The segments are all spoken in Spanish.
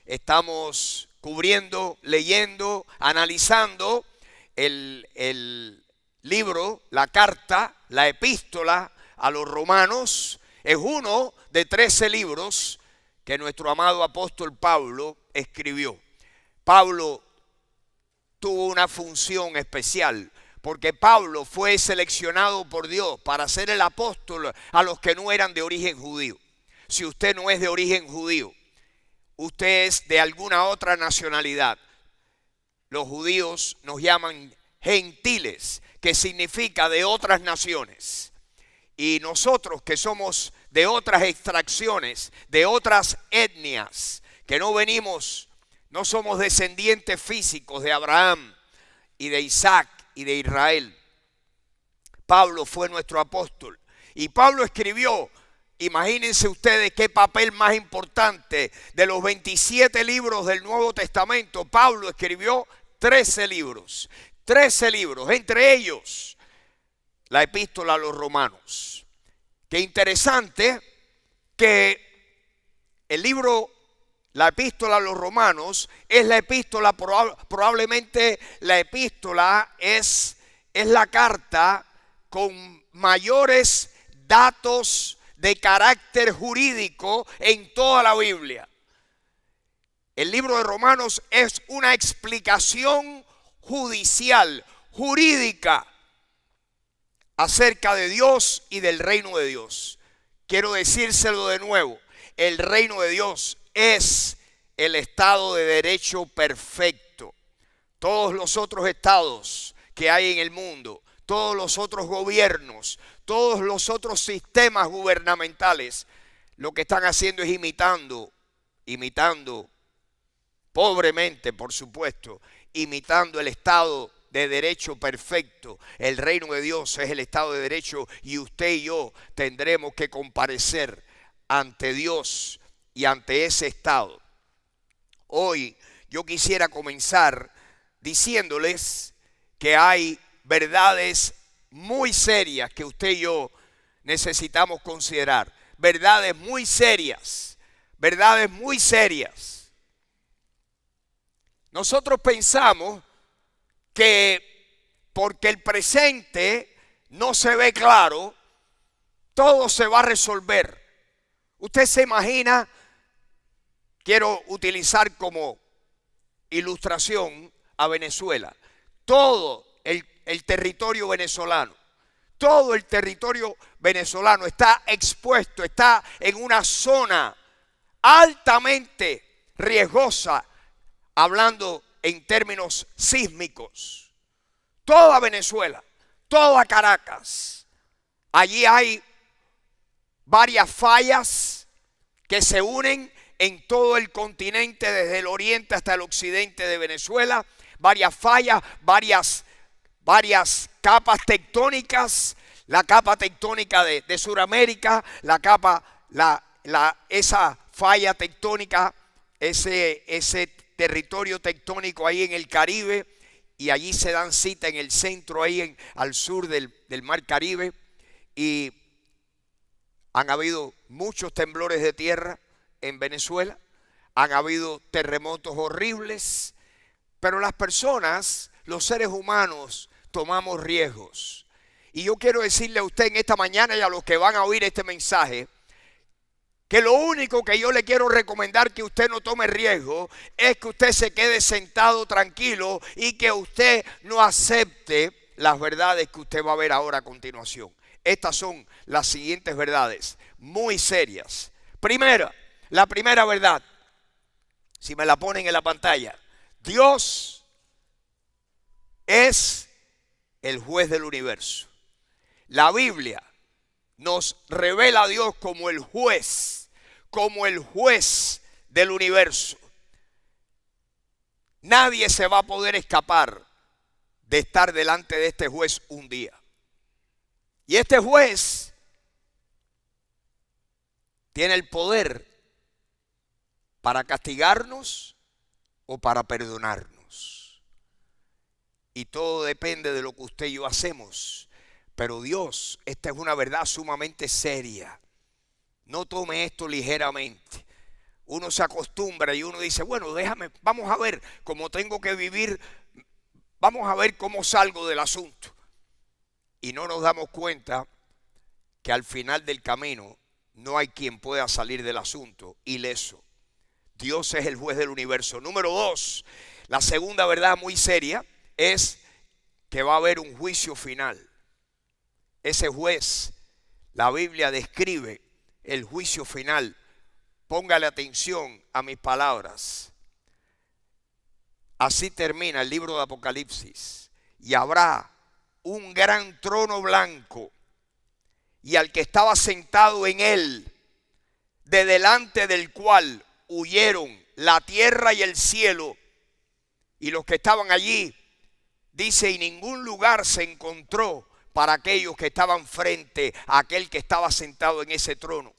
estamos cubriendo, leyendo, analizando el libro, la carta, la epístola a los romanos. Es uno de 13 libros que nuestro amado apóstol Pablo escribió. Pablo tuvo una función especial, porque Pablo fue seleccionado por Dios para ser el apóstol a los que no eran de origen judío. Si usted no es de origen judío, usted es de alguna otra nacionalidad. Los judíos nos llaman gentiles, que significa de otras naciones. Y nosotros que somos de otras extracciones, de otras etnias, que no somos descendientes físicos de Abraham y de Isaac y de Israel. Pablo fue nuestro apóstol. Y Pablo escribió, imagínense ustedes qué papel más importante, de los 27 libros del Nuevo Testamento, Pablo escribió 13 libros. 13 libros, entre ellos la epístola a los romanos. Qué interesante que el libro, la epístola a los romanos, es la epístola, probablemente la epístola es la carta con mayores datos de carácter jurídico en toda la Biblia. El libro de Romanos es una explicación judicial, jurídica, acerca de Dios y del reino de Dios. Quiero decírselo de nuevo, el reino de Dios es el estado de derecho perfecto. Todos los otros estados que hay en el mundo, todos los otros gobiernos, todos los otros sistemas gubernamentales, lo que están haciendo es imitando, pobremente por supuesto, imitando el estado de derecho perfecto. El reino de Dios es el estado de derecho y usted y yo tendremos que comparecer ante Dios y ante ese estado. Hoy yo quisiera comenzar diciéndoles que hay verdades muy serias que usted y yo necesitamos considerar. Verdades muy serias. Verdades muy serias. Nosotros pensamos que porque el presente no se ve claro, todo se va a resolver. Usted se imagina, quiero utilizar como ilustración a Venezuela, todo el territorio venezolano. Todo el territorio venezolano está expuesto, está en una zona altamente riesgosa, hablando en términos sísmicos. Toda Venezuela, toda Caracas, allí hay varias fallas que se unen en todo el continente, desde el oriente hasta el occidente de Venezuela. Varias fallas, varias capas tectónicas, la capa tectónica de Sudamérica, esa falla tectónica, ese territorio tectónico ahí en el Caribe, y allí se dan cita en el centro, ahí al sur del mar Caribe, y han habido muchos temblores de tierra en Venezuela, han habido terremotos horribles, pero las personas, los seres humanos, tomamos riesgos. Y yo quiero decirle a usted en esta mañana y a los que van a oír este mensaje, que lo único que yo le quiero recomendar que usted no tome riesgo es que usted se quede sentado tranquilo y que usted no acepte las verdades que usted va a ver ahora a continuación. Estas son las siguientes verdades, muy serias. Primera, la primera verdad, si me la ponen en la pantalla: Dios es el juez del universo. La Biblia nos revela a Dios como el juez del universo. Nadie se va a poder escapar de estar delante de este juez un día. Y este juez tiene el poder para castigarnos o para perdonarnos. Y todo depende de lo que usted y yo hacemos. Pero Dios, esta es una verdad sumamente seria. No tome esto ligeramente. uno se acostumbra y uno dice, bueno, vamos a ver cómo tengo que vivir, vamos a ver cómo salgo del asunto. Y no nos damos cuenta que al final del camino no hay quien pueda salir del asunto ileso. Dios es el juez del universo. Número 2, la segunda verdad muy seria es que va a haber un juicio final. Ese juez, la Biblia describe el juicio final. Póngale atención a mis palabras. Así termina el libro de Apocalipsis. Y habrá un gran trono blanco, y al que estaba sentado en él, de delante del cual huyeron la tierra y el cielo, y los que estaban allí, dice, y ningún lugar se encontró para aquellos que estaban frente a aquel que estaba sentado en ese trono.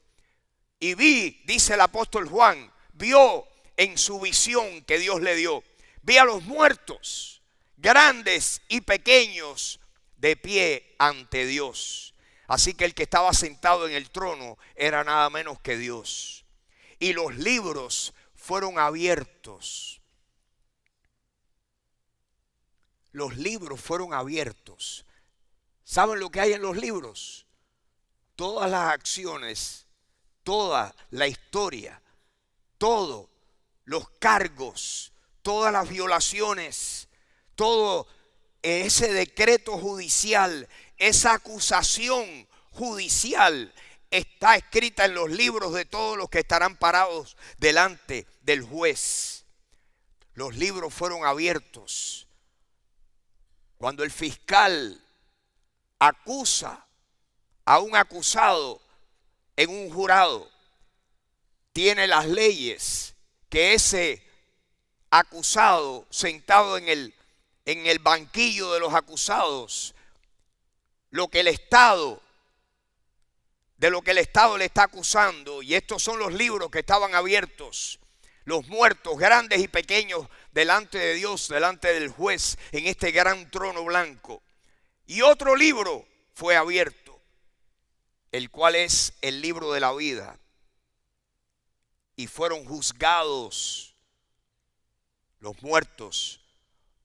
Y vi, dice el apóstol Juan, vio en su visión que Dios le dio, vi a los muertos, grandes y pequeños, de pie ante Dios. Así que el que estaba sentado en el trono era nada menos que Dios. Y los libros fueron abiertos. Los libros fueron abiertos. ¿Saben lo que hay en los libros? Todas las acciones, toda la historia, todos los cargos, todas las violaciones, todo ese decreto judicial, esa acusación judicial está escrita en los libros de todos los que estarán parados delante del juez. Los libros fueron abiertos. Cuando el fiscal acusa a un acusado en un jurado, tiene las leyes que ese acusado sentado en el banquillo de los acusados, de lo que el Estado le está acusando, y estos son los libros que estaban abiertos, los muertos, grandes y pequeños, delante de Dios, delante del juez, en este gran trono blanco. Y otro libro fue abierto, el cual es el libro de la vida, y fueron juzgados los muertos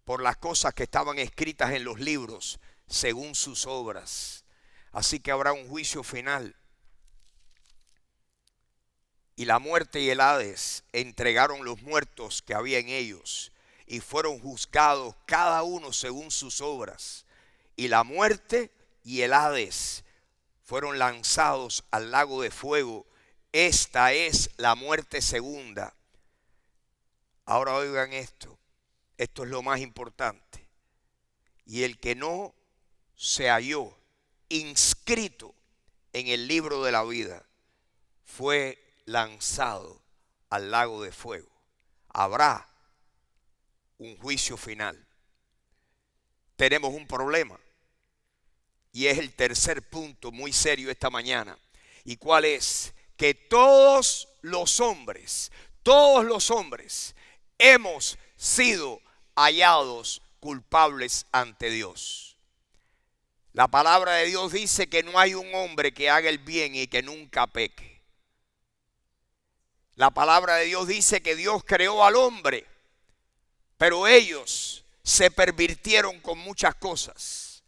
por las cosas que estaban escritas en los libros según sus obras. Así que habrá un juicio final. Y la muerte y el Hades entregaron los muertos que había en ellos, y fueron juzgados cada uno según sus obras. Y la muerte y el Hades fueron lanzados al lago de fuego. Esta es la muerte segunda. Ahora oigan esto. Esto es lo más importante. Y el que no se halló inscrito en el libro de la vida fue lanzado al lago de fuego. Habrá un juicio final. Tenemos un problema, y es el tercer punto muy serio esta mañana. ¿Y cuál es? Que todos los hombres hemos sido hallados culpables ante Dios. La palabra de Dios dice que no hay un hombre que haga el bien y que nunca peque. La palabra de Dios dice que Dios creó al hombre, pero ellos se pervirtieron con muchas cosas.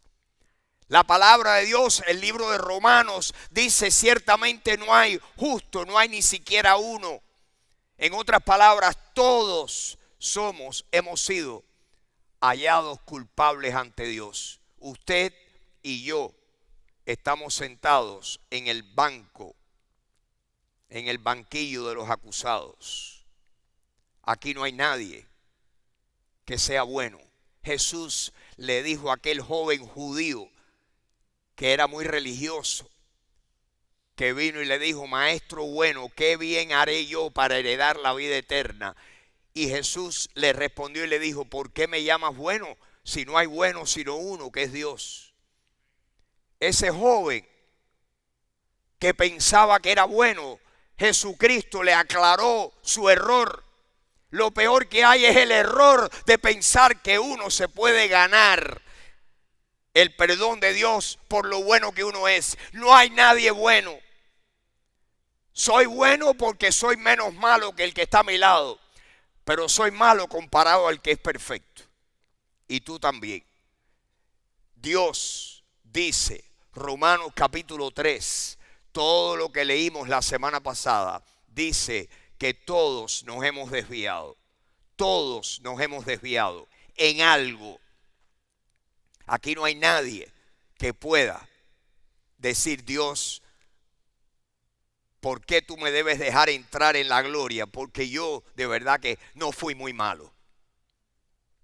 La palabra de Dios, el libro de Romanos, dice ciertamente no hay justo, no hay ni siquiera uno. En otras palabras, todos hemos sido hallados culpables ante Dios. Usted y yo estamos sentados en el banco, en el banquillo de los acusados. Aquí no hay nadie que sea bueno. Jesús le dijo a aquel joven judío que era muy religioso, que vino y le dijo: maestro bueno, ¿qué bien haré yo para heredar la vida eterna? Y Jesús le respondió y le dijo: ¿por qué me llamas bueno si no hay bueno sino uno, que es Dios? Ese joven que pensaba que era bueno, Jesucristo le aclaró su error. Lo peor que hay es el error de pensar que uno se puede ganar el perdón de Dios por lo bueno que uno es. No hay nadie bueno. Soy bueno porque soy menos malo que el que está a mi lado, pero soy malo comparado al que es perfecto. Y tú también. Dios dice, Romanos capítulo 3, todo lo que leímos la semana pasada, dice que todos nos hemos desviado. Todos nos hemos desviado en algo. Aquí no hay nadie que pueda decir: Dios, ¿por qué tú me debes dejar entrar en la gloria? Porque yo de verdad que no fui muy malo.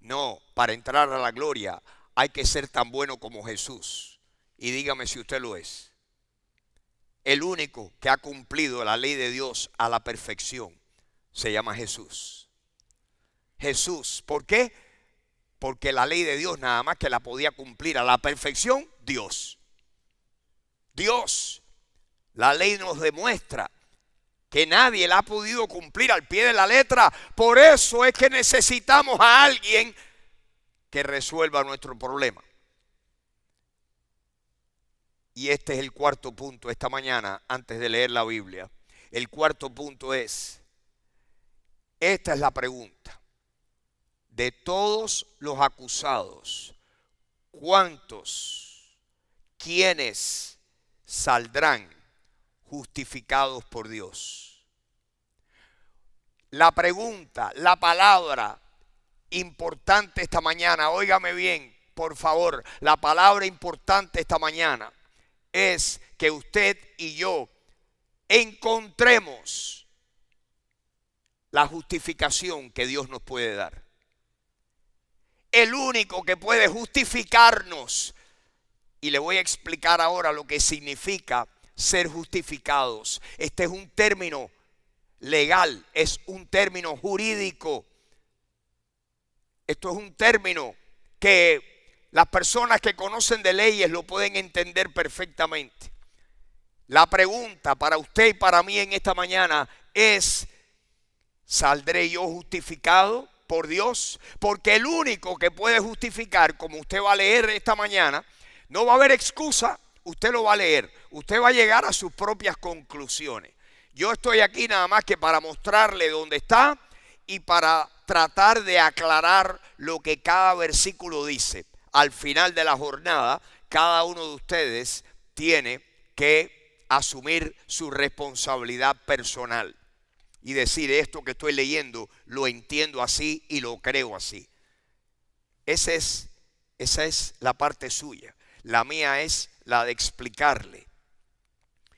No, para entrar a la gloria hay que ser tan bueno como Jesús. Y dígame si usted lo es. El único que ha cumplido la ley de Dios a la perfección se llama Jesús. Jesús, ¿por qué? Porque la ley de Dios nada más que la podía cumplir a la perfección Dios. Dios, la ley nos demuestra que nadie la ha podido cumplir al pie de la letra. Por eso es que necesitamos a alguien que resuelva nuestro problema. Y este es el cuarto punto esta mañana, antes de leer la Biblia. El cuarto punto es, esta es la pregunta. De todos los acusados, ¿cuántos, quiénes saldrán justificados por Dios? La pregunta, la palabra importante esta mañana, óigame bien, por favor, la palabra importante esta mañana es que usted y yo encontremos la justificación que Dios nos puede dar. El único que puede justificarnos, y le voy a explicar ahora lo que significa ser justificados. Este es un término legal, es un término jurídico. Esto es un término que las personas que conocen de leyes lo pueden entender perfectamente. La pregunta para usted y para mí en esta mañana es: ¿saldré yo justificado por Dios? Porque el único que puede justificar, como usted va a leer esta mañana, no va a haber excusa. Usted lo va a leer, usted va a llegar a sus propias conclusiones. Yo estoy aquí nada más que para mostrarle dónde está y para tratar de aclarar lo que cada versículo dice. Al final de la jornada, cada uno de ustedes tiene que asumir su responsabilidad personal y decir: esto que estoy leyendo lo entiendo así y lo creo así. Esa es la parte suya. La mía es la de explicarle.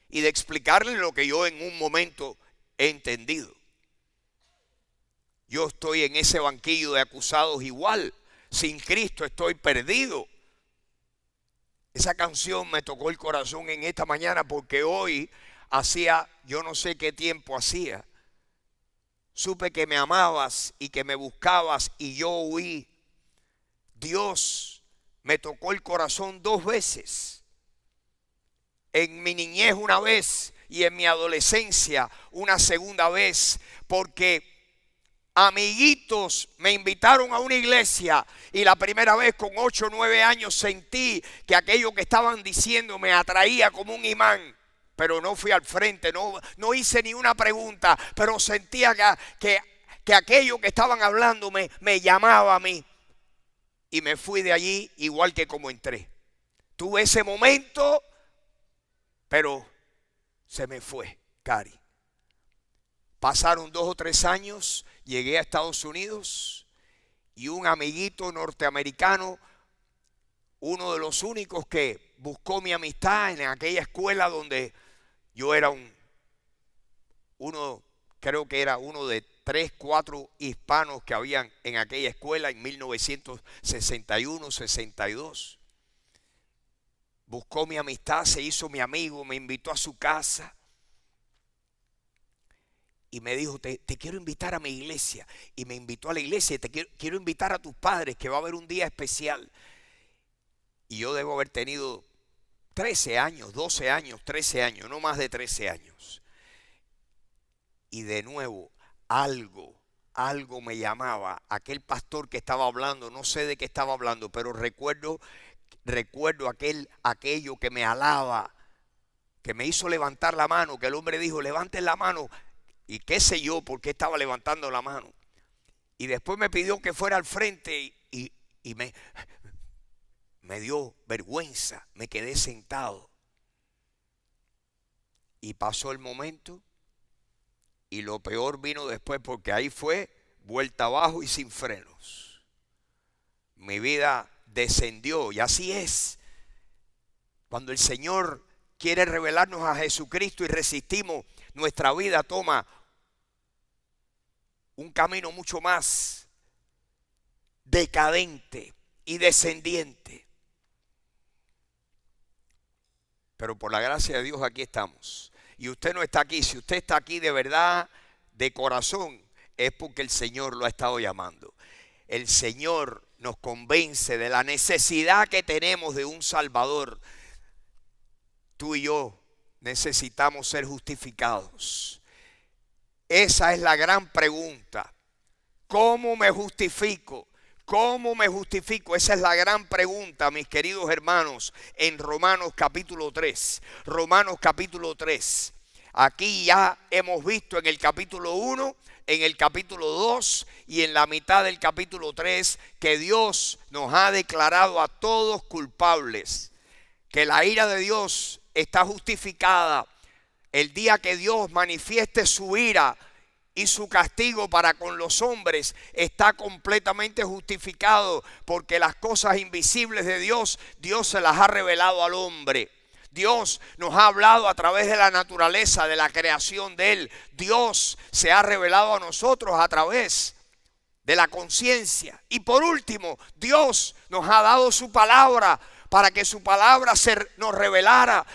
Y de explicarle lo que yo en un momento he entendido. Yo estoy en ese banquillo de acusados igual. Sin Cristo estoy perdido. Esa canción me tocó el corazón en esta mañana porque hoy hacía, yo no sé qué tiempo hacía, supe que me amabas y que me buscabas y yo huí. Dios me tocó el corazón 2 veces. En mi niñez una vez y en mi adolescencia una segunda vez, porque amiguitos me invitaron a una iglesia y la primera vez con 8 o 9 años sentí que aquello que estaban diciendo me atraía como un imán. Pero no fui al frente, no hice ni una pregunta, pero sentía que aquello que estaban hablando me llamaba a mí. Y me fui de allí igual que como entré. Tuve ese momento, pero se me fue, Cari. Pasaron 2 o 3 años, llegué a Estados Unidos y un amiguito norteamericano, uno de los únicos que buscó mi amistad en aquella escuela donde yo era creo que era uno de 3, 4 hispanos que habían en aquella escuela en 1961, 62. Buscó mi amistad, se hizo mi amigo, me invitó a su casa. Y me dijo: te quiero invitar a mi iglesia. Y me invitó a la iglesia. Y quiero invitar a tus padres, que va a haber un día especial. Y yo debo haber tenido 13 años, 12 años, 13 años, no más de 13 años. Y de nuevo, algo me llamaba. Aquel pastor que estaba hablando, no sé de qué estaba hablando, pero recuerdo aquello que me alaba, que me hizo levantar la mano, que el hombre dijo, levanten la mano, y qué sé yo por qué estaba levantando la mano. Y después me pidió que fuera al frente y me dio vergüenza, me quedé sentado. Y pasó el momento y lo peor vino después, porque ahí fue vuelta abajo y sin frenos. Mi vida descendió, y así es. Cuando el Señor quiere revelarnos a Jesucristo y resistimos, nuestra vida toma un camino mucho más decadente y descendiente. Pero por la gracia de Dios aquí estamos. Y usted no está aquí. Si usted está aquí de verdad, de corazón, es porque el Señor lo ha estado llamando. El Señor nos convence de la necesidad que tenemos de un Salvador. Tú y yo necesitamos ser justificados. Esa es la gran pregunta. ¿Cómo me justifico? ¿Cómo me justifico? Esa es la gran pregunta, mis queridos hermanos, en Romanos capítulo 3. Romanos capítulo 3. Aquí ya hemos visto en el capítulo 1, en el capítulo 2 y en la mitad del capítulo 3 que Dios nos ha declarado a todos culpables. Que la ira de Dios está justificada. El día que Dios manifieste su ira y su castigo para con los hombres está completamente justificado, porque las cosas invisibles de Dios, Dios se las ha revelado al hombre. Dios nos ha hablado a través de la naturaleza, de la creación de Él. Dios se ha revelado a nosotros a través de la conciencia. Y por último, Dios nos ha dado su palabra para que su palabra nos revelara.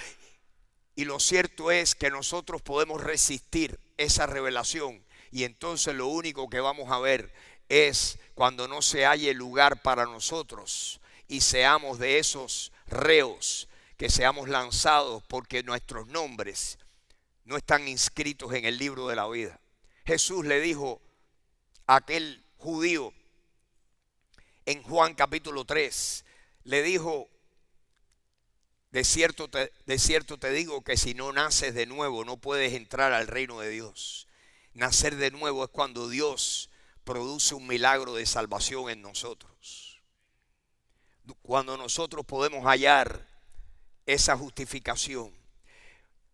Y lo cierto es que nosotros podemos resistir esa revelación. Y entonces lo único que vamos a ver es cuando no se halle lugar para nosotros y seamos de esos reos, que seamos lanzados porque nuestros nombres no están inscritos en el libro de la vida. Jesús le dijo a aquel judío en Juan capítulo 3, le dijo: de cierto te digo que si no naces de nuevo no puedes entrar al reino de Dios. Nacer de nuevo es cuando Dios produce un milagro de salvación en nosotros. Cuando nosotros podemos hallar esa justificación.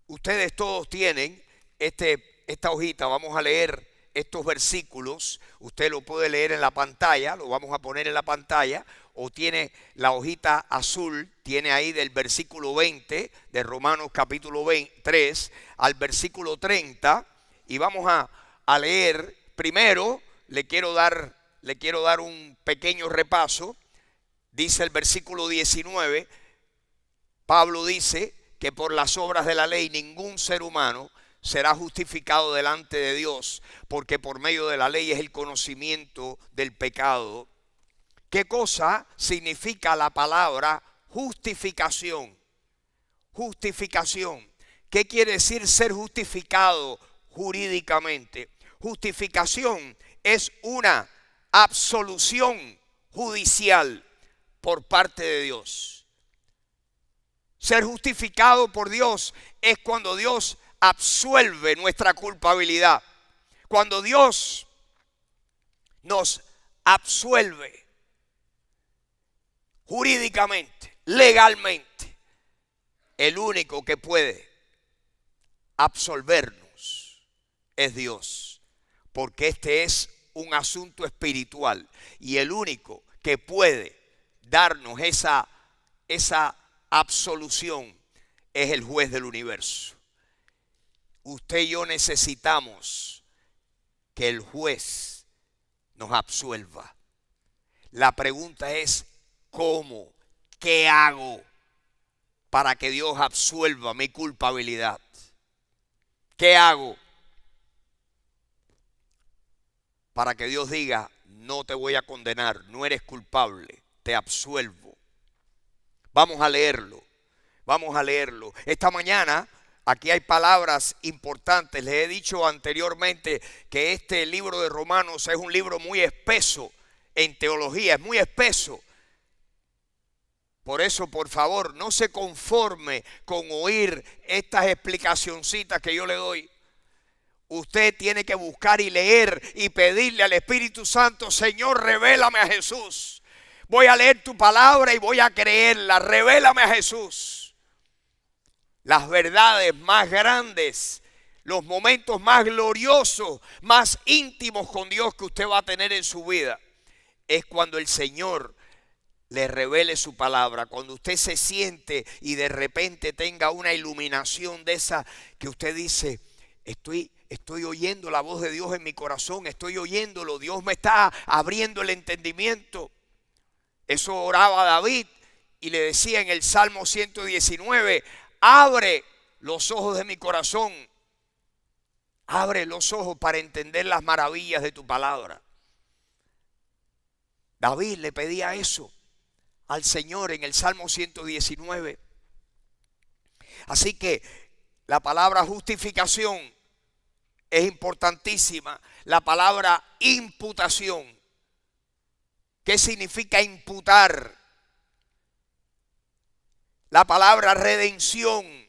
Ustedes todos tienen esta hojita. Vamos a leer estos versículos. Usted lo puede leer en la pantalla, lo vamos a poner en la pantalla. O tiene la hojita azul, tiene ahí del versículo 20 de Romanos capítulo 3 al versículo 30. Y vamos a leer. Primero le quiero dar un pequeño repaso. Dice el versículo 19, Pablo dice que por las obras de la ley ningún ser humano será justificado delante de Dios, porque por medio de la ley es el conocimiento del pecado. ¿Qué cosa significa la palabra justificación? Justificación. ¿Qué quiere decir ser justificado jurídicamente? Justificación es una absolución judicial por parte de Dios. Ser justificado por Dios es cuando Dios absuelve nuestra culpabilidad. Cuando Dios nos absuelve jurídicamente, legalmente, el único que puede absolvernos es Dios, porque este es un asunto espiritual y el único que puede darnos esa absolución es el juez del universo. Usted y yo necesitamos que el juez nos absuelva. La pregunta es: ¿cómo? ¿Qué hago para que Dios absuelva mi culpabilidad? ¿Qué hago para que Dios diga: no te voy a condenar, no eres culpable, te absuelvo? Vamos a leerlo, vamos a leerlo. Esta mañana aquí hay palabras importantes. Les he dicho anteriormente que este libro de Romanos es un libro muy espeso en teología, es muy espeso, Por eso, por favor, no se conforme con oír estas explicacioncitas que yo le doy. Usted tiene que buscar y leer y pedirle al Espíritu Santo: Señor, revélame a Jesús. Voy a leer tu palabra y voy a creerla. Revélame a Jesús. Las verdades más grandes, los momentos más gloriosos, más íntimos con Dios que usted va a tener en su vida, es cuando el Señor le revele su palabra. Cuando usted se siente y de repente tenga una iluminación de esa que usted dice: Estoy oyendo la voz de Dios en mi corazón, estoy oyéndolo, Dios me está abriendo el entendimiento. Eso oraba David y le decía en el Salmo 119: abre los ojos de mi corazón, abre los ojos para entender las maravillas de tu palabra. David le pedía eso al Señor en el Salmo 119. Así que la palabra justificación es importantísima. La palabra imputación. ¿Qué significa imputar? La palabra redención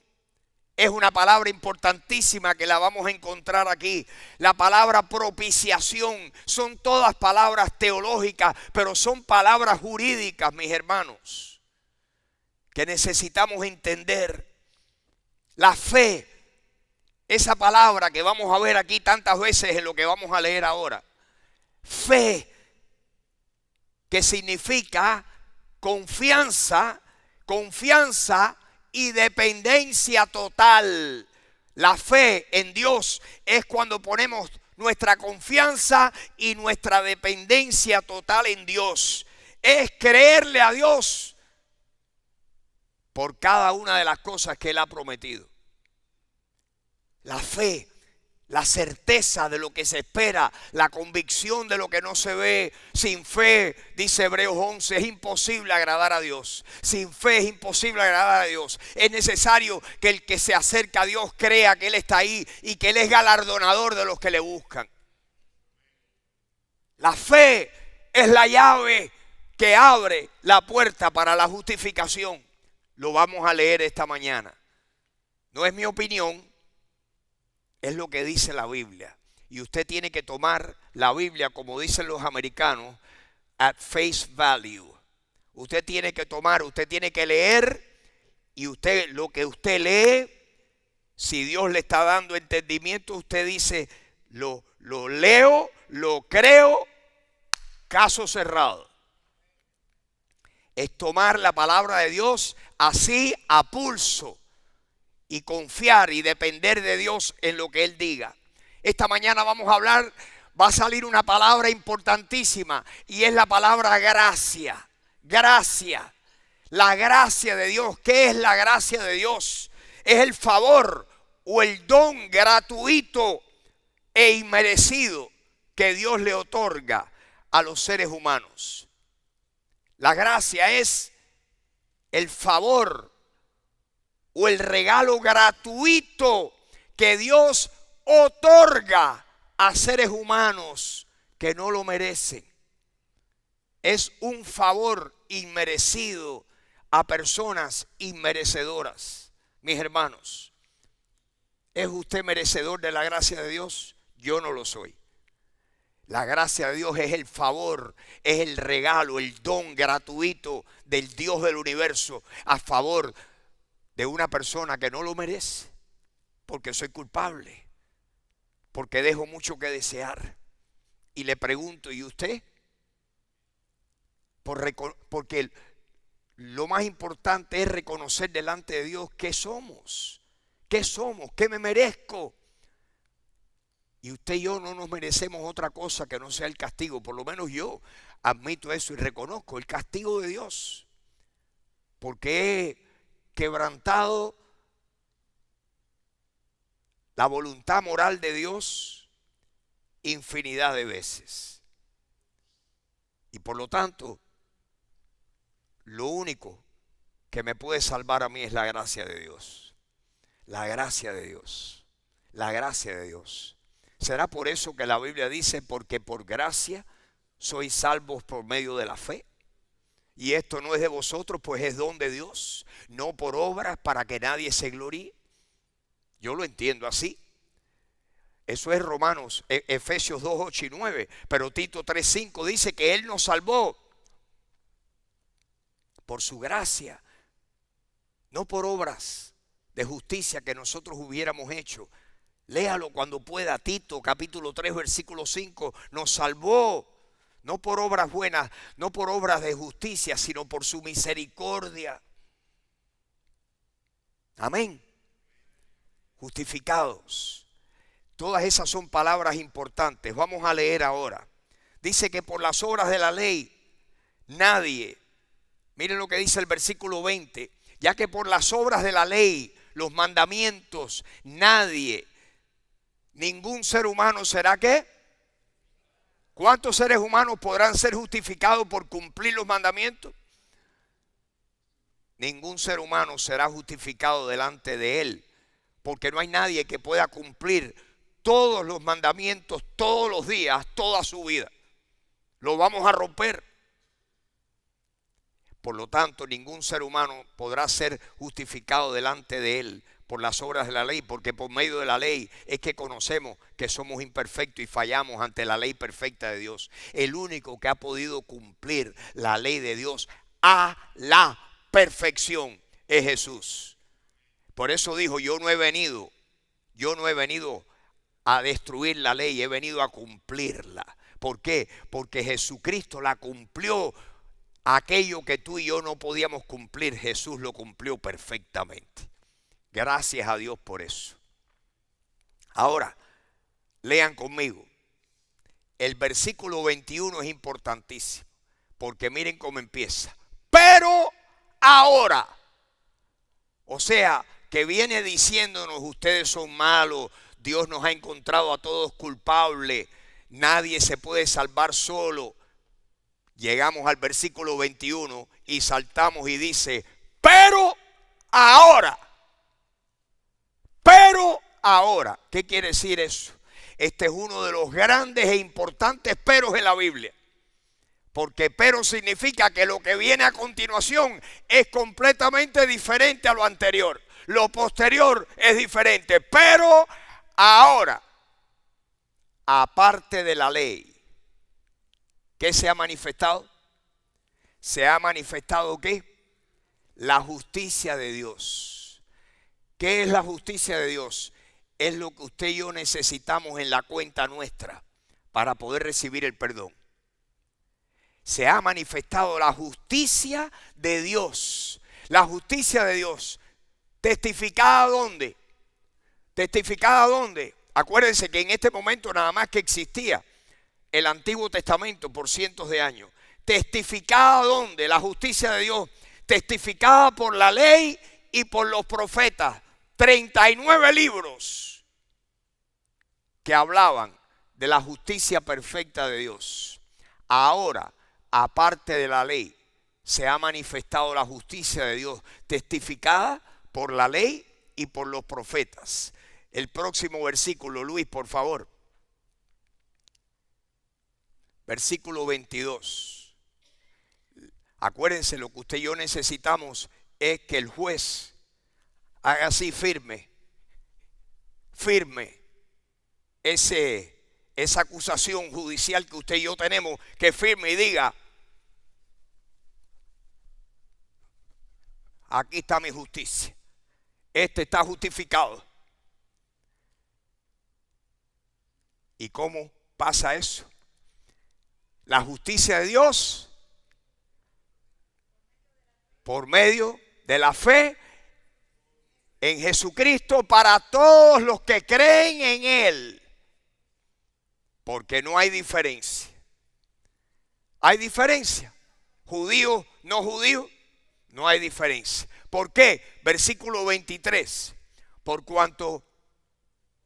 es una palabra importantísima que la vamos a encontrar aquí. La palabra propiciación son todas palabras teológicas, pero son palabras jurídicas, mis hermanos, que necesitamos entender. La fe, esa palabra que vamos a ver aquí tantas veces en lo que vamos a leer ahora. Fe, que significa confianza y dependencia total. La fe en Dios es cuando ponemos nuestra confianza y nuestra dependencia total en Dios. Es creerle a Dios por cada una de las cosas que Él ha prometido. La fe, la certeza de lo que se espera, la convicción de lo que no se ve. Sin fe, dice Hebreos 11, es imposible agradar a Dios. Sin fe es imposible agradar a Dios. Es necesario que el que se acerca a Dios crea que Él está ahí y que Él es galardonador de los que le buscan. La fe es la llave que abre la puerta para la justificación. Lo vamos a leer esta mañana. No es mi opinión. Es lo que dice la Biblia. Y usted tiene que tomar la Biblia, como dicen los americanos, at face value. Usted tiene que tomar, usted tiene que leer, y usted, lo que usted lee, si Dios le está dando entendimiento, usted dice: lo leo, lo creo, caso cerrado. Es tomar la palabra de Dios así a pulso y confiar y depender de Dios en lo que Él diga. Esta mañana vamos a hablar, va a salir una palabra importantísima y es la palabra gracia. Gracia. La gracia de Dios. ¿Qué es la gracia de Dios? Es el favor o el don gratuito e inmerecido que Dios le otorga a los seres humanos. La gracia es el favor o el regalo gratuito que Dios otorga a seres humanos que no lo merecen. Es un favor inmerecido a personas inmerecedoras. Mis hermanos, ¿es usted merecedor de la gracia de Dios? Yo no lo soy. La gracia de Dios es el favor, es el regalo, el don gratuito del Dios del universo a favor de una persona que no lo merece, porque soy culpable, porque dejo mucho que desear. Y le pregunto: ¿y usted? Porque lo más importante es reconocer delante de Dios qué somos, qué me merezco. Y usted y yo no nos merecemos otra cosa que no sea el castigo. Por lo menos yo admito eso y reconozco el castigo de Dios, porque he quebrantado la voluntad moral de Dios infinidad de veces. Y por lo tanto, lo único que me puede salvar a mí es la gracia de Dios. La gracia de Dios. La gracia de Dios. ¿Será por eso que la Biblia dice: porque por gracia sois salvos por medio de la fe? Y esto no es de vosotros, pues es don de Dios, no por obras para que nadie se gloríe. Yo lo entiendo así. Eso es Romanos, Efesios 2, 8 y 9. Pero Tito 3, 5 dice que Él nos salvó por su gracia, no por obras de justicia que nosotros hubiéramos hecho. Léalo cuando pueda. Tito capítulo 3 versículo 5. Nos salvó no por obras buenas, no por obras de justicia, sino por su misericordia. Amén. Justificados. Todas esas son palabras importantes. Vamos a leer ahora. Dice que por las obras de la ley nadie, miren lo que dice el versículo 20, ya que por las obras de la ley, los mandamientos, nadie, ningún ser humano será ¿qué? ¿Cuántos seres humanos podrán ser justificados por cumplir los mandamientos? Ningún ser humano será justificado delante de Él, porque no hay nadie que pueda cumplir todos los mandamientos todos los días, toda su vida. Lo vamos a romper. Por lo tanto, ningún ser humano podrá ser justificado delante de Él por las obras de la ley, porque por medio de la ley es que conocemos que somos imperfectos y fallamos ante la ley perfecta de Dios. El único que ha podido cumplir la ley de Dios a la perfección es Jesús. Por eso dijo, yo no he venido a destruir la ley, he venido a cumplirla. ¿Por qué? Porque Jesucristo la cumplió. Aquello que tú y yo no podíamos cumplir, Jesús lo cumplió perfectamente. Gracias a Dios por eso. Ahora, lean conmigo. El versículo 21 es importantísimo, porque miren cómo empieza. Pero ahora, o sea, que viene diciéndonos, ustedes son malos, Dios nos ha encontrado a todos culpables, nadie se puede salvar solo. Llegamos al versículo 21 y saltamos y dice, pero ahora. ¿Qué quiere decir eso? Este es uno de los grandes e importantes peros en la Biblia. Porque pero significa que lo que viene a continuación es completamente diferente a lo anterior. Lo posterior es diferente. Pero ahora, aparte de la ley, ¿qué se ha manifestado? Se ha manifestado ¿qué? La justicia de Dios. ¿Qué es la justicia de Dios? Es lo que usted y yo necesitamos en la cuenta nuestra para poder recibir el perdón. Se ha manifestado la justicia de Dios. La justicia de Dios. ¿Testificada dónde? ¿Testificada dónde? Acuérdense que en este momento nada más que existía el Antiguo Testamento por cientos de años. ¿Testificada dónde? La justicia de Dios. Testificada por la ley y por los profetas. 39 libros que hablaban de la justicia perfecta de Dios. Ahora, aparte de la ley, se ha manifestado la justicia de Dios, testificada por la ley y por los profetas. El próximo versículo, Luis, por favor. Versículo 22. Acuérdense, lo que usted y yo necesitamos es que el juez haga así firme esa acusación judicial que usted y yo tenemos, que firme y diga, aquí está mi justicia, este está justificado. ¿Y cómo pasa eso? La justicia de Dios por medio de la fe en Jesucristo para todos los que creen en Él. Porque no hay diferencia. ¿Hay diferencia? ¿Judío, no judío? No hay diferencia. ¿Por qué? Versículo 23. Por cuanto,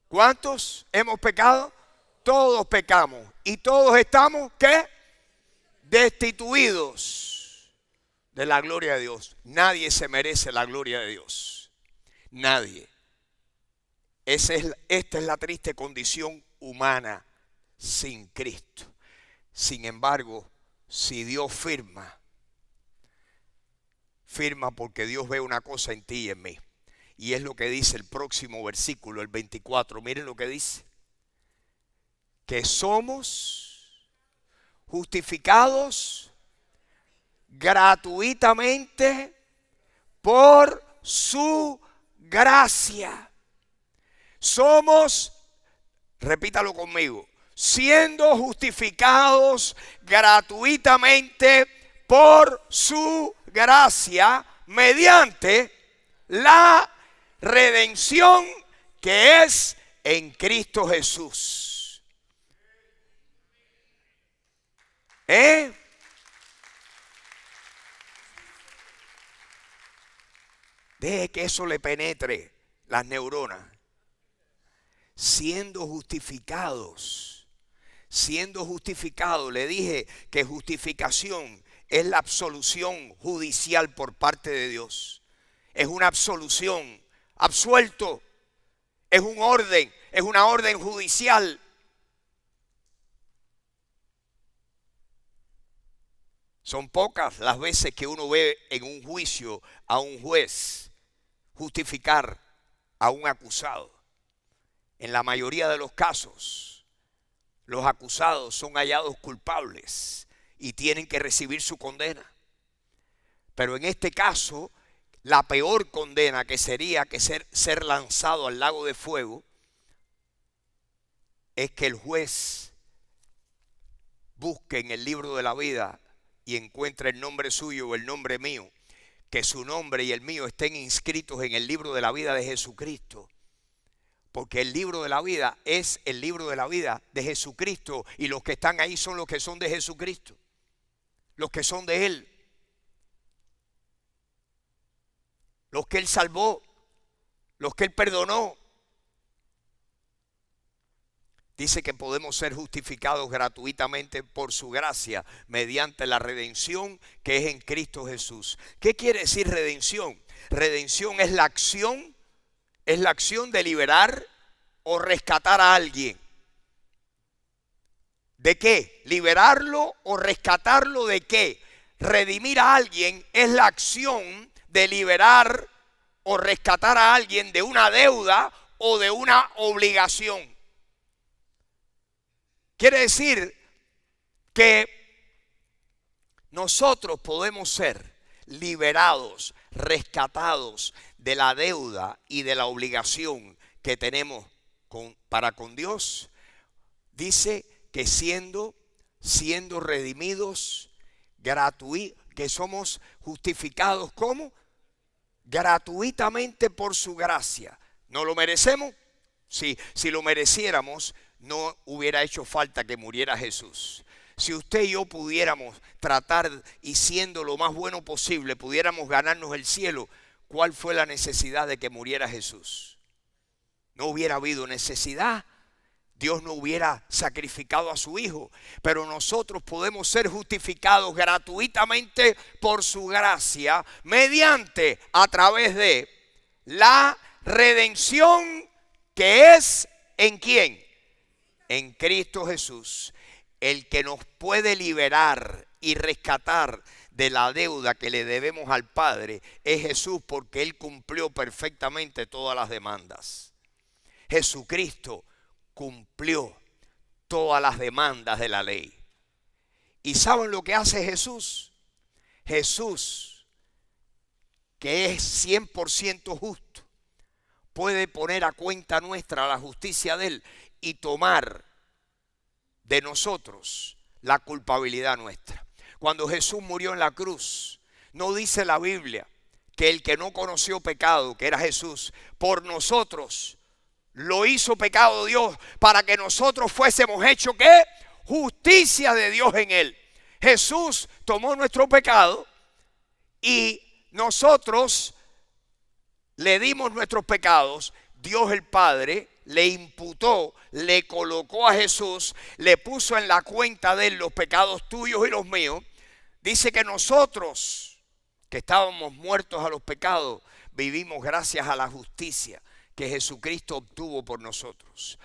¿cuántos hemos pecado? Todos pecamos. Y todos estamos, ¿qué? Destituidos de la gloria de Dios. Nadie se merece la gloria de Dios. Nadie. Esta es la triste condición humana sin Cristo. Sin embargo, si Dios firma firma porque Dios ve una cosa en ti y en mí. Y es lo que dice el próximo versículo, el 24. Miren lo que dice. Que somos justificados gratuitamente por su gracia. Somos, repítalo conmigo, siendo justificados gratuitamente por su gracia mediante la redención que es en Cristo Jesús. Deje que eso le penetre las neuronas. Siendo justificados, le dije que justificación es la absolución judicial por parte de Dios. Es una absolución, absuelto, es un orden, es una orden judicial. Son pocas las veces que uno ve en un juicio a un juez justificar a un acusado. En la mayoría de los casos, los acusados son hallados culpables y tienen que recibir su condena. Pero en este caso, la peor condena que sería que ser lanzado al lago de fuego es que el juez busque en el libro de la vida y encuentre el nombre suyo o el nombre mío, que su nombre y el mío estén inscritos en el libro de la vida de Jesucristo. Porque el libro de la vida es el libro de la vida de Jesucristo y los que están ahí son los que son de Jesucristo, los que son de Él, los que Él salvó, los que Él perdonó. Dice que podemos ser justificados gratuitamente por su gracia mediante la redención que es en Cristo Jesús. ¿Qué quiere decir redención? Redención es la acción de liberar o rescatar a alguien. ¿De qué? Liberarlo o rescatarlo ¿de qué? Redimir a alguien es la acción de liberar o rescatar a alguien de una deuda o de una obligación. Quiere decir que nosotros podemos ser liberados, rescatados de la deuda y de la obligación que tenemos para con Dios. Dice que siendo redimidos, que somos justificados ¿cómo? Gratuitamente por su gracia. ¿No lo merecemos? Sí, si lo mereciéramos, no hubiera hecho falta que muriera Jesús. Si usted y yo pudiéramos tratar y siendo lo más bueno posible, pudiéramos ganarnos el cielo, ¿cuál fue la necesidad de que muriera Jesús? No hubiera habido necesidad. Dios no hubiera sacrificado a su Hijo. Pero nosotros podemos ser justificados gratuitamente por su gracia mediante, a través de la redención que es ¿en quién? En Cristo Jesús. El que nos puede liberar y rescatar de la deuda que le debemos al Padre es Jesús, porque Él cumplió perfectamente todas las demandas. Jesucristo cumplió todas las demandas de la ley. ¿Y saben lo que hace Jesús? Jesús, que es 100% justo, puede poner a cuenta nuestra la justicia de Él y tomar de nosotros la culpabilidad nuestra. Cuando Jesús murió en la cruz, no dice la Biblia que el que no conoció pecado, que era Jesús, por nosotros lo hizo pecado Dios para que nosotros fuésemos hechos ¿qué? Justicia de Dios en Él. Jesús tomó nuestro pecado y nosotros le dimos nuestros pecados. Dios el Padre le imputó, le colocó a Jesús, le puso en la cuenta de Él los pecados tuyos y los míos. Dice que nosotros, que estábamos muertos a los pecados, vivimos gracias a la justicia que Jesucristo obtuvo por nosotros.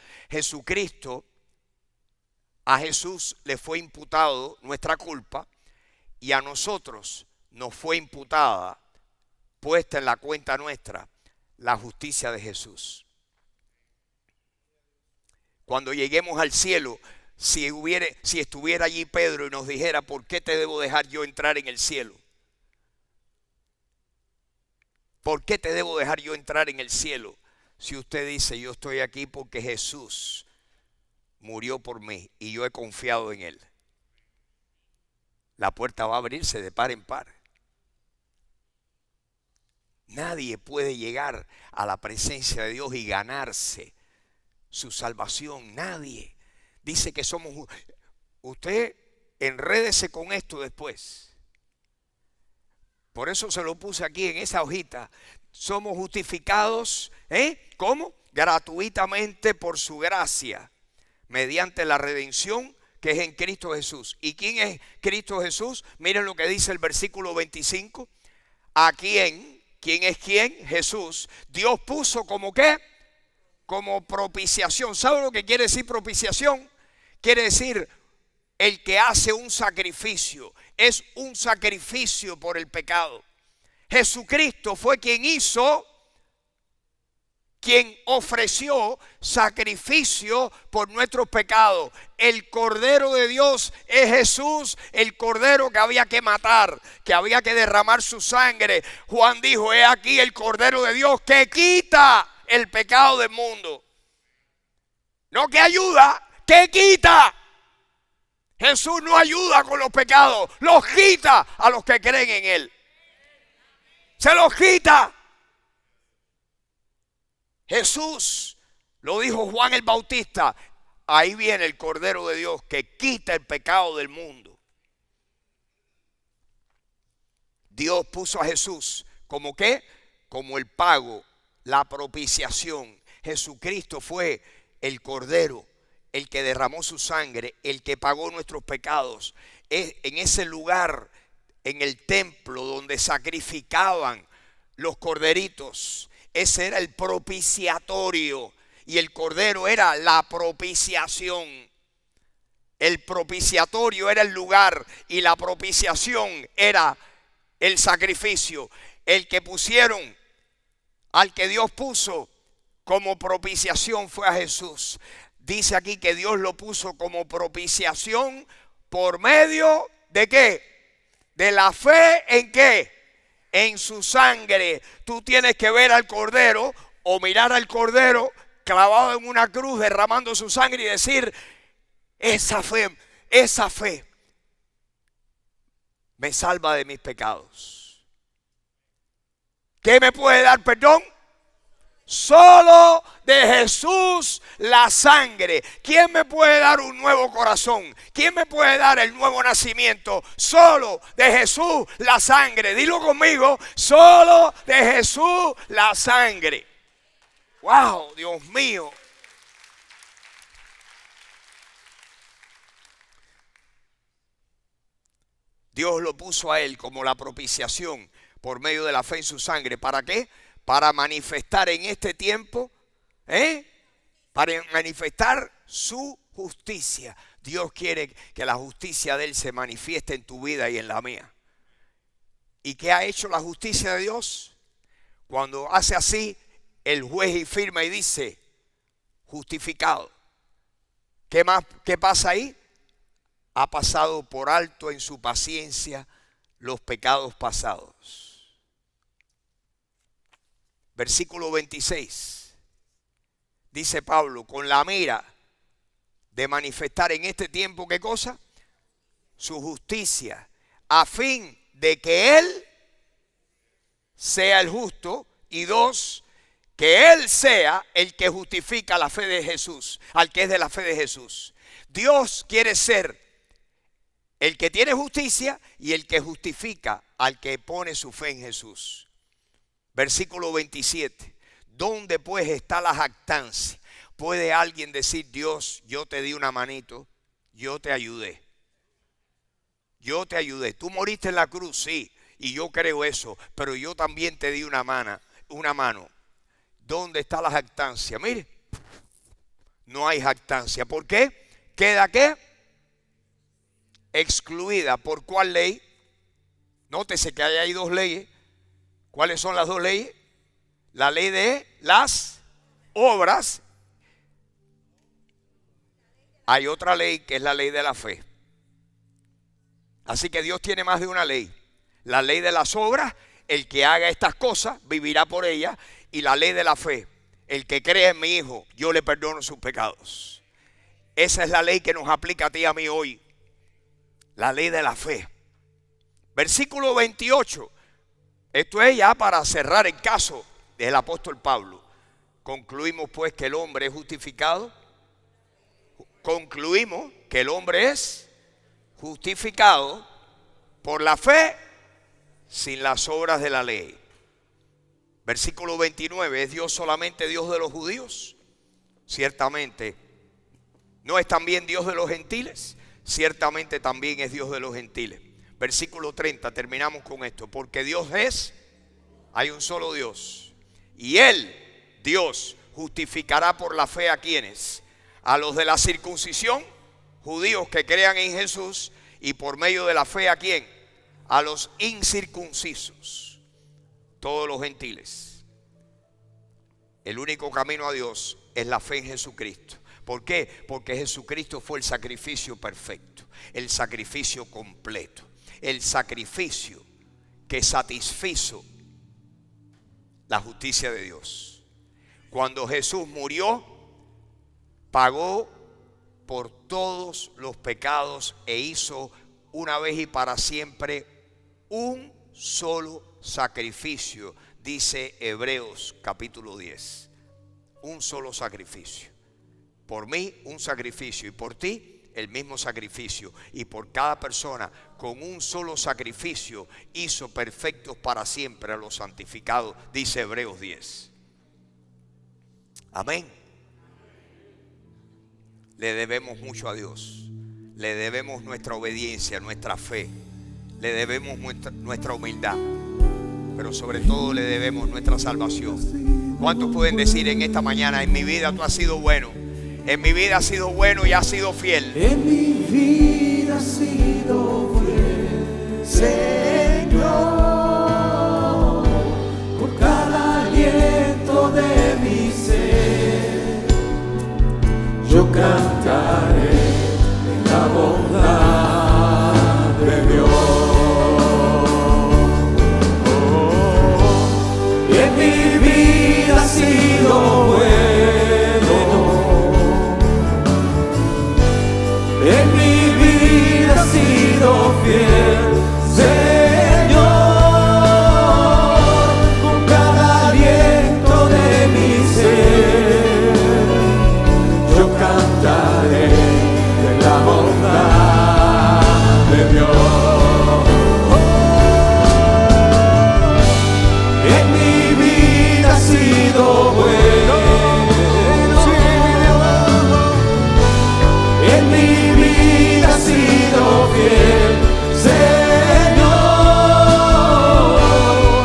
A Jesús le fue imputado nuestra culpa y a nosotros nos fue imputada puesta en la cuenta nuestra la justicia de Jesús. Cuando lleguemos al cielo, si estuviera allí Pedro y nos dijera, ¿por qué te debo dejar yo entrar en el cielo? ¿Por qué te debo dejar yo entrar en el cielo? Si usted dice, yo estoy aquí porque Jesús murió por mí y yo he confiado en Él. La puerta va a abrirse de par en par. Nadie puede llegar a la presencia de Dios y ganarse su salvación. Nadie. Dice que somos... Usted enrédese con esto después. Por eso se lo puse aquí en esa hojita. Somos justificados, ¿cómo? Gratuitamente por su gracia, mediante la redención que es en Cristo Jesús. ¿Y quién es Cristo Jesús? Miren lo que dice el versículo 25. ¿A quién? ¿Quién es quién? Jesús. Dios puso como ¿qué? Como propiciación. ¿Sabe lo que quiere decir propiciación? Quiere decir el que hace un sacrificio. Es un sacrificio por el pecado. Jesucristo fue quien ofreció sacrificio por nuestros pecados. El Cordero de Dios es Jesús, el Cordero que había que matar, que había que derramar su sangre. Juan dijo, he aquí el Cordero de Dios que quita el pecado del mundo. No que ayuda, que quita. Jesús no ayuda con los pecados, los quita a los que creen en Él. Se los quita. Jesús, lo dijo Juan el Bautista, ahí viene el Cordero de Dios que quita el pecado del mundo. Dios puso a Jesús como ¿qué? Como el pago, la propiciación. Jesucristo fue el Cordero, el que derramó su sangre, el que pagó nuestros pecados. En ese lugar, en el templo donde sacrificaban los corderitos, ese era el propiciatorio y el cordero era la propiciación. El propiciatorio era el lugar y la propiciación era el sacrificio. El que pusieron, al que Dios puso como propiciación fue a Jesús. Dice aquí que Dios lo puso como propiciación por medio de ¿qué? De la fe en ¿qué? En su sangre. Tú tienes que ver al Cordero o mirar al Cordero clavado en una cruz derramando su sangre y decir, esa fe me salva de mis pecados. ¿Qué me puede dar perdón? Solo de Jesús la sangre. ¿Quién me puede dar un nuevo corazón? ¿Quién me puede dar el nuevo nacimiento? Solo de Jesús la sangre. Dilo conmigo, solo de Jesús la sangre. ¡Wow! Dios mío. Dios lo puso a él como la propiciación por medio de la fe en su sangre. ¿Para qué? Para manifestar en este tiempo, para manifestar su justicia. Dios quiere que la justicia de Él se manifieste en tu vida y en la mía. ¿Y qué ha hecho la justicia de Dios? Cuando hace así, el juez y firma y dice, justificado. ¿Qué más? ¿Qué pasa ahí? Ha pasado por alto en su paciencia los pecados pasados. Versículo 26, dice Pablo, con la mira de manifestar en este tiempo, ¿qué cosa? Su justicia, a fin de que Él sea el justo, y dos, que Él sea el que justifica la fe de Jesús, al que es de la fe de Jesús. Dios quiere ser el que tiene justicia y el que justifica al que pone su fe en Jesús. Versículo 27. ¿Dónde pues está la jactancia? ¿Puede alguien decir, Dios, yo te di una manito, yo te ayudé? Yo te ayudé. Tú moriste en la cruz, sí, y yo creo eso, pero yo también te di una mano. ¿Dónde está la jactancia? Mire, no hay jactancia. ¿Por qué? ¿Queda qué? Excluida. ¿Por cuál ley? Nótese que hay dos leyes. ¿Cuáles son las dos leyes? La ley de las obras. Hay otra ley que es la ley de la fe. Así que Dios tiene más de una ley. La ley de las obras, el que haga estas cosas vivirá por ellas. Y la ley de la fe, el que cree en mi Hijo, yo le perdono sus pecados. Esa es la ley que nos aplica a ti y a mí hoy. La ley de la fe. Versículo 28. Esto es ya para cerrar el caso del apóstol Pablo. Concluimos pues que el hombre es justificado. Concluimos que el hombre es justificado por la fe sin las obras de la ley. Versículo 29. ¿Es Dios solamente Dios de los judíos? Ciertamente. ¿No es también Dios de los gentiles? Ciertamente también es Dios de los gentiles. Versículo 30, terminamos con esto. Porque Dios es, hay un solo Dios. Y Él, Dios, justificará por la fe a quienes. A los de la circuncisión, judíos que crean en Jesús. Y por medio de la fe a quién? A los incircuncisos. Todos los gentiles. El único camino a Dios es la fe en Jesucristo. ¿Por qué? Porque Jesucristo fue el sacrificio perfecto, el sacrificio completo, el sacrificio que satisfizo la justicia de Dios. Cuando Jesús murió, pagó por todos los pecados e hizo una vez y para siempre un solo sacrificio, dice Hebreos capítulo 10. Un solo sacrificio. Por mí un sacrificio y por ti el mismo sacrificio. Y por cada persona con un solo sacrificio hizo perfectos para siempre a los santificados, dice Hebreos 10. Amén. Le debemos mucho a Dios. Le debemos nuestra obediencia, nuestra fe. Le debemos nuestra humildad. Pero sobre todo le debemos nuestra salvación. ¿Cuántos pueden decir en esta mañana: en mi vida tú has sido bueno? En mi vida has sido bueno y has sido fiel. En mi vida has sido fiel, Señor. Por cada aliento de mi ser, yo cantaré en la bondad de Dios. En mi vida has sido bueno. En mi vida has sido fiel, Señor, con cada aliento de mi ser, yo cantaré de la bondad de Dios. En mi vida has sido bueno. En mi vida has sido fiel, Señor,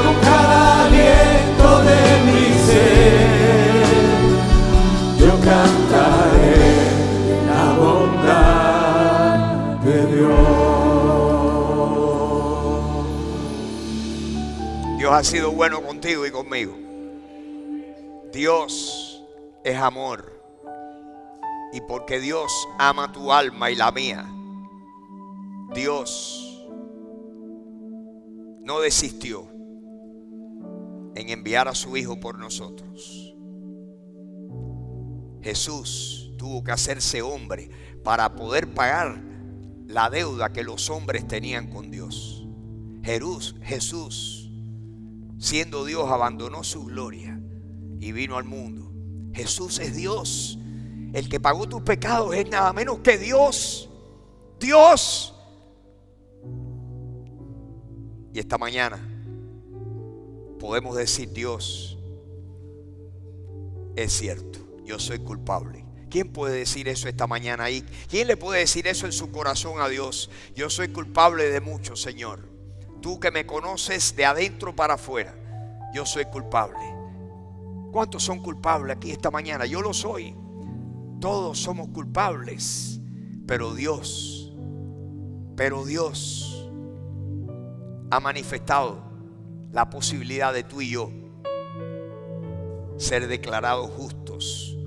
con cada aliento de mi ser, yo cantaré la bondad de Dios. Dios ha sido bueno contigo y conmigo. Dios es amor. Y porque Dios ama tu alma y la mía, Dios no desistió en enviar a su Hijo por nosotros. Jesús tuvo que hacerse hombre para poder pagar la deuda que los hombres tenían con Dios. Jesús, siendo Dios, abandonó su gloria y vino al mundo. Jesús es Dios. El que pagó tus pecados es nada menos que Dios. Dios. Y esta mañana podemos decir: Dios, es cierto, yo soy culpable. ¿Quién puede decir eso esta mañana ahí? ¿Quién le puede decir eso en su corazón a Dios? Yo soy culpable de mucho, Señor. Tú que me conoces de adentro para afuera, yo soy culpable. ¿Cuántos son culpables aquí esta mañana? Yo lo soy. Todos somos culpables, pero Dios ha manifestado la posibilidad de tú y yo ser declarados justos,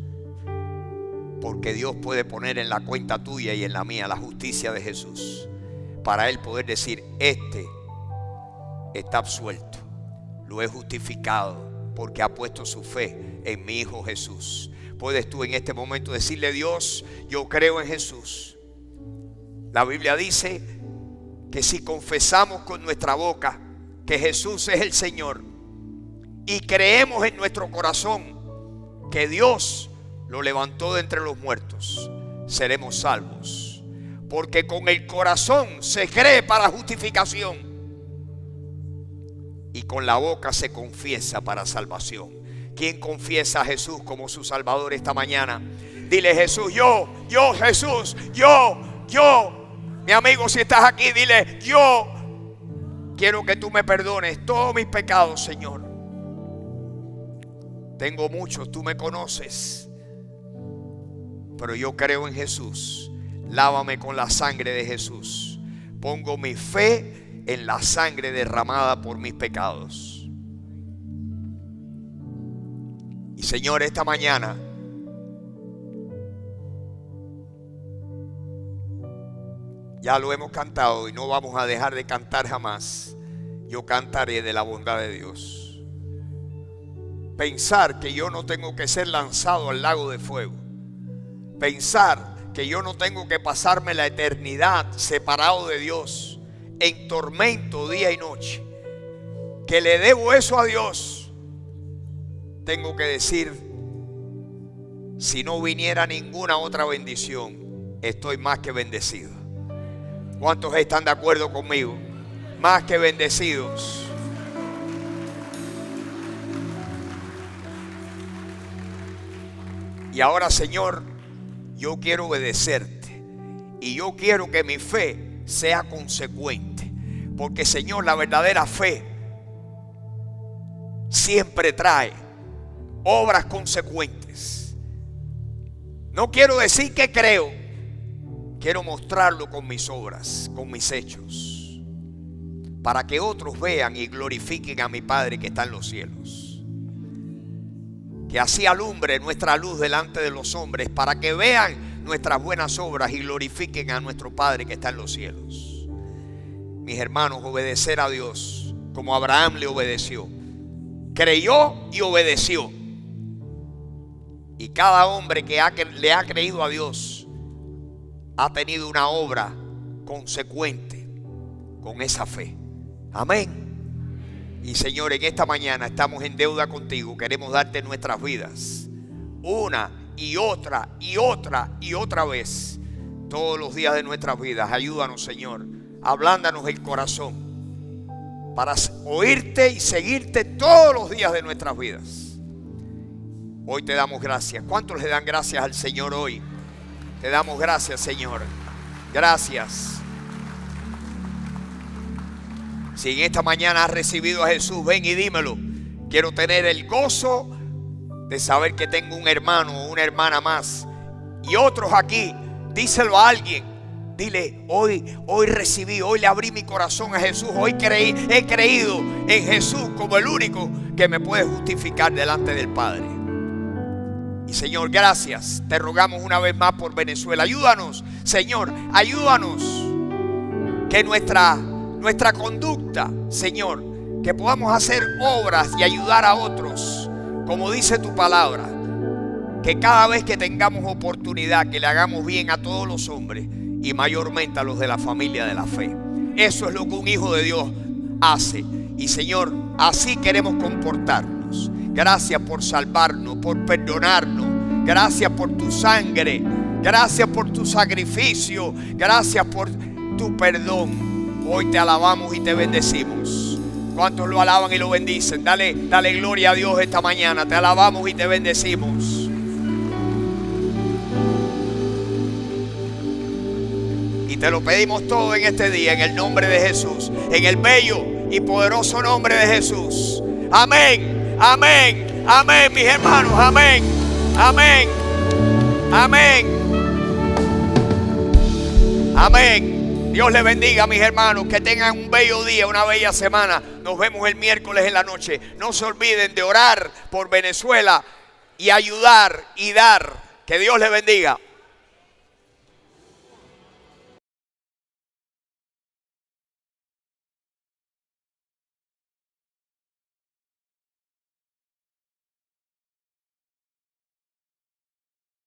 porque Dios puede poner en la cuenta tuya y en la mía la justicia de Jesús, para Él poder decir: este está absuelto, lo he justificado porque ha puesto su fe en mi Hijo Jesús. Puedes tú en este momento decirle: Dios, yo creo en Jesús. La Biblia dice que si confesamos con nuestra boca que Jesús es el Señor y creemos en nuestro corazón que Dios lo levantó de entre los muertos, seremos salvos. Porque con el corazón se cree para justificación y con la boca se confiesa para salvación. ¿Quién confiesa a Jesús como su Salvador esta mañana? Dile: Jesús, yo, Jesús, yo. Mi amigo, si estás aquí, dile: yo quiero que tú me perdones todos mis pecados, Señor. Tengo muchos, tú me conoces, pero yo creo en Jesús. Lávame con la sangre de Jesús. Pongo mi fe en la sangre derramada por mis pecados. Y Señor, esta mañana ya lo hemos cantado y no vamos a dejar de cantar jamás. Yo cantaré de la bondad de Dios. Pensar que yo no tengo que ser lanzado al lago de fuego. Pensar que yo no tengo que pasarme la eternidad separado de Dios, en tormento día y noche, que le debo eso a Dios. Tengo que decir: si no viniera ninguna otra bendición, estoy más que bendecido. ¿Cuántos están de acuerdo conmigo? Más que bendecidos. Y ahora, Señor, yo quiero obedecerte y yo quiero que mi fe sea consecuente, porque, Señor, la verdadera fe siempre trae obras consecuentes. No quiero decir que creo, quiero mostrarlo con mis obras, con mis hechos, para que otros vean y glorifiquen a mi Padre que está en los cielos. Que así alumbre nuestra luz delante de los hombres, para que vean nuestras buenas obras y glorifiquen a nuestro Padre que está en los cielos. Mis hermanos, obedecer a Dios como Abraham le obedeció. Creyó y obedeció. Y cada hombre que le ha creído a Dios ha tenido una obra consecuente con esa fe. Amén. Y, Señor, en esta mañana estamos en deuda contigo. Queremos darte nuestras vidas una y otra y otra y otra vez, todos los días de nuestras vidas. Ayúdanos, Señor, ablándanos el corazón para oírte y seguirte todos los días de nuestras vidas. Hoy te damos gracias. ¿Cuántos le dan gracias al Señor hoy? Te damos gracias, Señor. Gracias. Si en esta mañana has recibido a Jesús, ven y dímelo. Quiero tener el gozo de saber que tengo un hermano o una hermana más. Y otros aquí, díselo a alguien. Dile: hoy recibí, hoy le abrí mi corazón a Jesús. Hoy he creído en Jesús como el único que me puede justificar delante del Padre. Y, Señor, gracias. Te rogamos una vez más por Venezuela. Ayúdanos, Señor, ayúdanos. Que nuestra conducta, Señor, que podamos hacer obras y ayudar a otros, como dice tu palabra, que cada vez que tengamos oportunidad, que le hagamos bien a todos los hombres y mayormente a los de la familia de la fe. Eso es lo que un hijo de Dios hace. Y, Señor, así queremos comportarnos. Gracias por salvarnos, por perdonarnos. Gracias por tu sangre. Gracias por tu sacrificio. Gracias por tu perdón. Hoy te alabamos y te bendecimos. ¿Cuántos lo alaban y lo bendicen? Dale gloria a Dios esta mañana. Te alabamos y te bendecimos. Y te lo pedimos todo en este día, en el nombre de Jesús, en el bello y poderoso nombre de Jesús. Amén, amén, amén, mis hermanos. Amén, amén, amén, amén. Dios les bendiga, mis hermanos. Que tengan un bello día, una bella semana. Nos vemos el miércoles en la noche. No se olviden de orar por Venezuela y ayudar y dar. Que Dios les bendiga.